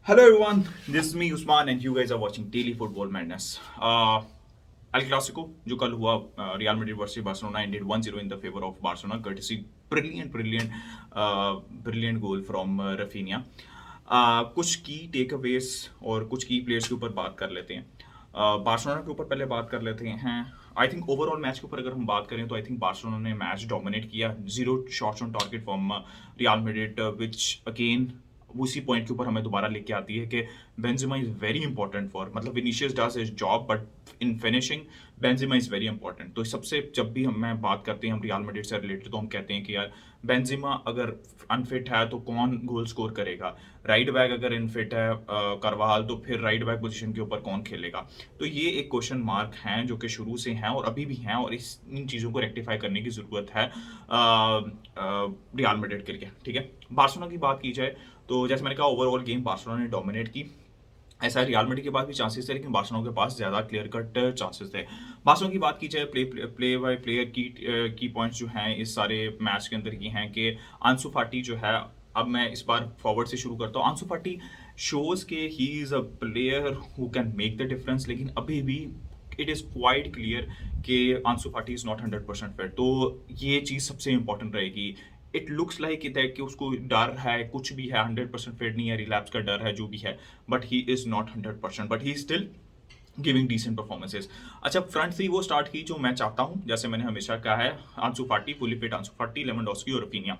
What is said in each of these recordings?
Hello everyone, this is me Usman and you guys are watching Daily Football Madness. El Clasico जो कल हुआ real Madrid versus Barcelona ended 1-0 in the favour of Barcelona courtesy brilliant goal from Raphinha. कुछ की take Awez और कुछ की players के ऊपर बात कर लेते हैं। बार्सिलोना के ऊपर पहले बात कर लेते हैं। आई थिंक ओवरऑल मैच के ऊपर अगर हम बात करें तो आई थिंक बार्सिलोना ने मैच डोमिनेट किया, zero shots on target from Real Madrid, which again उसी पॉइंट के ऊपर हमें दोबारा लेके आती है कि Benzema is very important for, मतलब Vinicius does his job but in finishing Benzema is very important. तो सबसे जब भी हम बात करते हैं हम रियल मैड्रिड से रिलेटेड तो हम कहते हैं कि यार बेंजेमा अगर अनफिट है तो कौन गोल स्कोर करेगा, राइट बैक अगर इनफिट है करवाल तो फिर राइट बैक पोजीशन के ऊपर कौन खेलेगा। तो ये एक क्वेश्चन मार्क हैं जो कि शुरू से हैं और अभी भी हैं और इन चीज़ों को रेक्टिफाई करने की ज़रूरत है रियल मैड्रिड के लिए। ठीक है, बार्सिलोना की बात की जाए तो जैसे मैंने कहा ओवरऑल गेम बार्सिलोना ने डोमिनेट की। ऐसा रियल मैड्रिड के पास भी चांसेस थे लेकिन बार्सिलोना के पास ज़्यादा क्लियर कट चांसेस थे। बार्सिलोना की बात की जाए प्ले बाय प्लेयर की पॉइंट्स जो हैं इस सारे मैच के अंदर ये हैं कि आंसू फाटी जो है, अब मैं इस बार फॉरवर्ड से शुरू करता हूँ। आंसू फाटी शोज के he is a player who can make the difference, लेकिन अभी भी इट इज़ क्वाइट क्लियर कि आंसू फाटी इज़ नॉट 100% फिट। तो ये चीज़ सबसे इंपॉर्टेंट रहेगी। इट लुक्स लाइक इट कि उसको डर है, कुछ भी है, 100% फिट नहीं है, रिलैप्स का डर है, जो भी है, but he is not 100%, but he still giving decent performances. अच्छा, फ्रंट थ्री वो स्टार्ट की जो मैं चाहता हूँ, जैसे मैंने हमेशा कहा है, आंसू फाटी फुली फिट, आंसू फाटी, लेवेंडोस्की और रफीनिया।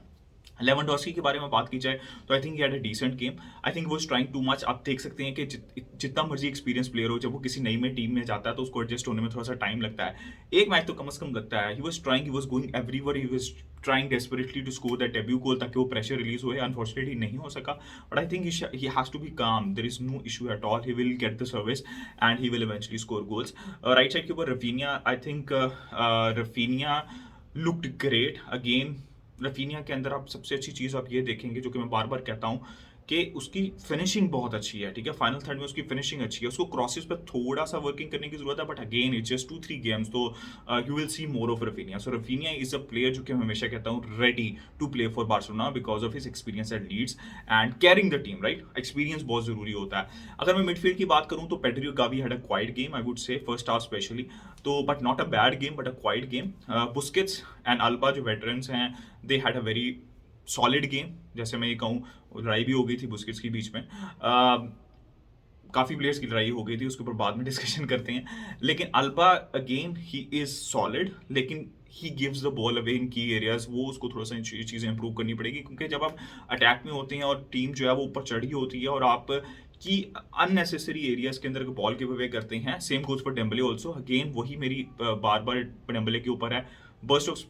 लेवेंडोस्की के बारे में बात की जाए तो I think he had a decent game. I think वो इज ट्राइंग टू मच। आप देख सकते हैं कि जितना मर्जी एक्सपीरियंस प्लेयर हो, जब वो किसी नई में टीम में जाता है तो उसको एडजस्ट होने में थोड़ा सा टाइम लगता है। एक मैच तो कम से कम लगता है। He was trying, he was going everywhere, he was trying desperately to score that debut goal ताकि वो प्रेशर रिलीज हो। अनफॉर्चुनेटली नहीं हो सका, but I think he has to be calm. There is no issue at all, he will get the service and he will eventually score goals. Right side के ऊपर Raphinha, I think Raphinha looked great again. Raphinha के अंदर आप सबसे अच्छी चीज़ आप ये देखेंगे, जो कि मैं बार बार कहता हूँ, कि उसकी फिनिशिंग बहुत अच्छी है। ठीक है, फाइनल थर्ड में उसकी फिनिशिंग अच्छी है, उसको क्रॉसेस पर थोड़ा सा वर्किंग करने की जरूरत है, but again it's just 2-3 games, तो you will see more of Raphinha. So Raphinha is a player जो कि मैं हमेशा कहता हूँ ready to play for Barcelona because of his experience at Leeds and carrying the team. Right, experience बहुत जरूरी होता है। अगर मैं मिडफील्ड की बात करूँ तो Pedri Gavi had a quiet game, I would say first half specially, तो but not a bad game but a quiet game. Busquets and Alba जो वेटरन्स हैं, they had a very solid game. जैसे मैं ये कहूँ, लड़ाई भी हो गई थी बुस्केट्स के बीच में, काफ़ी प्लेयर्स की लड़ाई हो गई थी, उसके ऊपर बाद में डिस्कशन करते हैं। लेकिन Alba again he is solid, लेकिन he gives the ball away in key areas. वो उसको थोड़ा सा चीज़ें इंप्रूव करनी पड़ेगी, क्योंकि जब आप अटैक में होते हैं और टीम जो है वो ऊपर चढ़ी होती है और आप की अननेसेसरी एरियाज के अंदर बॉल गिव अवे करते हैं। Same goes for Dembele also. Again वही मेरी बार बार डेम्बले के ऊपर है, burst of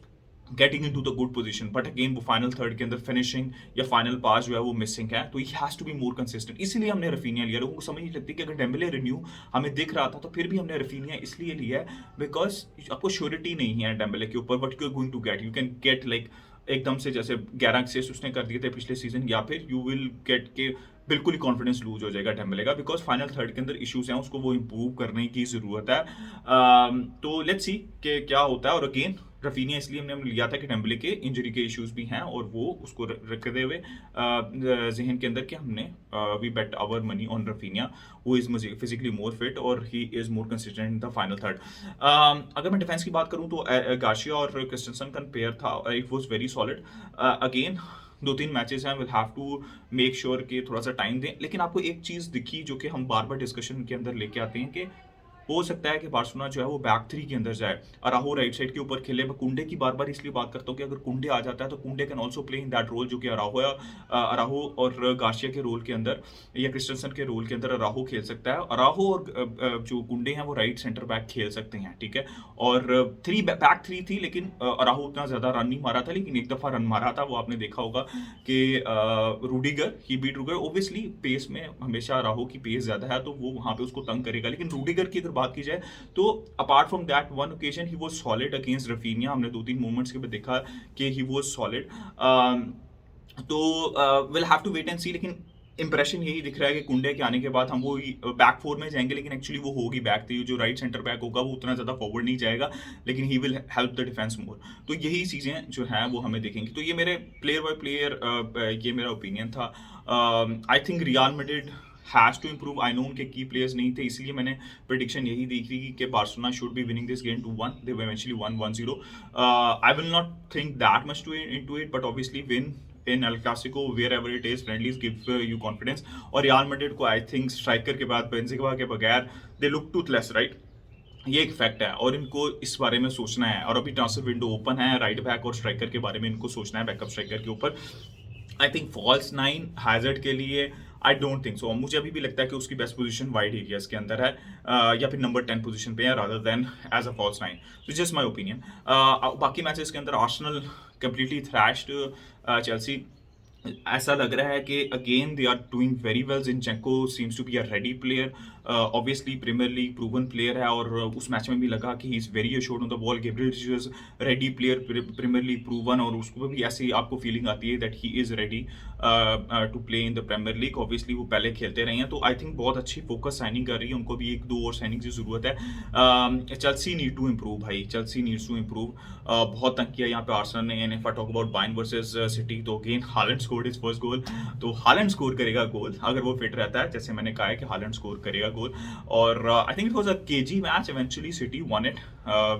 getting into the good position, but again वो फाइनल थर्ड के अंदर फिनिशिंग या फाइनल पास जो है वो मिसिंग है, तो he has to be more consistent. इसीलिए हमने रफीनिया लिया। लोगों को समझ नहीं लगती कि अगर डेम्बले रिन्यू हमें दिख रहा था तो फिर भी हमने रफीनिया इसलिए लिया है बिकॉज आपको श्योरिटी नहीं है डेम्बले के ऊपर, but you are going to get, you can get like एकदम से जैसे 11 असिस्ट उसने कर दिए थे पिछले सीजन, या फिर यू विल गेट के बिल्कुल ही कॉन्फिडेंस लूज हो जाएगा डेम्बले का, बिकॉज फाइनल थर्ड के अंदर इश्यूज हैं, उसको वो इंप्रूव करने की जरूरत है। तो लेट्स सी कि क्या होता है। और अगेन रफीनिया इसलिए हमने लिया था कि डेम्बले के इंजरी के इश्यूज भी हैं और वो उसको रखते हुए जहन के अंदर कि हमने we bet our money on Raphinha who is physically more fit और he is more consistent in the final third. अगर मैं डिफेंस की बात करूं तो गार्शिया और क्रिस्टनसन का पेयर था, it was very solid. Again 2-3 matches हैं, will have to make sure कि थोड़ा सा टाइम दें। लेकिन आपको एक चीज़ दिखी जो कि हम बार बार डिस्कशन के अंदर लेके आते हैं कि हो सकता है कि बार्सिलोना जो है वो बैक थ्री के अंदर जाए, अराहो राइट साइड के ऊपर खेले। मैं कुंडे की बार बार इसलिए बात करता हूँ कि अगर कुंडे आ जाता है तो Kounde can also play in that role जो कि अराहो या अराहो और गार्शिया के रोल के अंदर या क्रिस्टनसन के रोल के अंदर अराहो खेल सकता है। अराहो और जो कुंडे हैं वो राइट सेंटर बैक खेल सकते हैं। ठीक है, और थ्री बैक थ्री थी, लेकिन अराहो उतना ज़्यादा रन नहीं मारा था, लेकिन एक दफ़ा रन मारा था, वो आपने देखा होगा कि रूडिगर ही बीट रूडिगर। ओब्वियसली पेस में हमेशा अराहो की पेस ज़्यादा है तो वो वहाँ पे उसको तंग करेगा, लेकिन रूडिगर की अगर बात की जाए तो apart from that one occasion he was solid against Raphinha. हमने 2-3 मोमेंट्स के बाद देखा कि ही वाज सॉलिड। तो will have to wait and see, लेकिन इंप्रेशन यही दिख रहा है कि कुंडे के आने के बाद हम वो बैक फोर में जाएंगे, लेकिन एक्चुअली वो होगी बैक थ्री। जो राइट सेंटर बैक होगा वो उतना ज़्यादा फॉरवर्ड नहीं जाएगा, लेकिन he will help the defence more. तो यही चीज़ें जो हैं वो हमें देखेंगे। तो ये मेरे प्लेयर बाय प्लेयर ये मेरा ओपिनियन था। I think Real Madrid has to improve. I know उनके की प्लेयर्स नहीं थे, इसलिए मैंने प्रेडिक्शन यही दी थी कि Barcelona should be winning this game 2-1। They eventually won 1-0। I will not think that much to into it, but obviously win in El Clasico wherever it is friendlies give you confidence. और Real Madrid को I think striker के बाद Benzema के बगैर they look Toothless, right? ये एक fact है और इनको इस बारे में सोचना है। और अभी ट्रांसफर विंडो ओपन है, राइट बैक और स्ट्राइकर के बारे में इनको सोचना है, बैकअप स्ट्राइकर के ऊपर। I think false nine Hazard के लिए आई डोंट थिंक सो। मुझे अभी भी लगता है कि उसकी बेस्ट पोजीशन वाइड एरियाज के अंदर है, या फिर नंबर 10 पोजीशन पे है rather than as a false nine. तो जस्ट माय ओपिनियन। बाकी मैचेस के अंदर आर्सेनल कंप्लीटली थ्रैश्ड चेल्सी। ऐसा लग रहा है कि again they are doing very well. Zinchenko seems to be a ready player, obviously Premier League proven player है और उस मैच में भी लगा कि he is very assured on the ball. Gabriel Jesus ready player, Premier League proven, और उसको भी ऐसी आपको फीलिंग आती है that he is ready to play in the Premier League. Obviously वो पहले खेलते रहे हैं, तो आई थिंक बहुत अच्छी फोकस साइनिंग कर रही है। उनको भी एक दो और साइनिंग की ज़रूरत है। चेल्सी नीड टू इम्प्रूव भाई, चेल्सी नीड्स टू इम्प्रूव। बहुत तंग किया यहाँ पे आर्सेनल ने। And if I talk about Bayern versus City, तो again Haaland scored his first goal. तो हालैंड स्कोर करेगा गोल अगर वो फिट रहता है, जैसे मैंने कहा है कि हालैंड स्कोर करेगा गोल। और I think it was a KG match, eventually city one it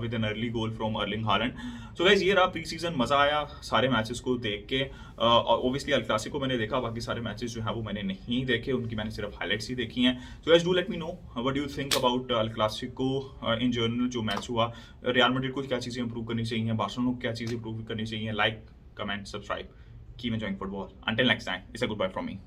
with an early goal from Erling Haaland. So guys, ये रहा प्री सीजन। मजा आया सारे मैचेस को देख के। ऑब्वियसली अल क्लासिको मैंने देखा, बाकी सारे मैचेस जो है वो मैंने नहीं देखे, उनकी मैंने सिर्फ हाइलाइट्स ही देखी हैं। So guys, do let me know what do you think about all Clasico in general, जो मैच हुआ। रियल मैड्रिड को क्या चीज़ें इंप्रूव करनी चाहिए, बार्सिलोना को क्या चीज़ें इंप्रूव करनी चाहिए। Like, comment, subscribe, keep enjoying football. Until next time, it's a good bye from me.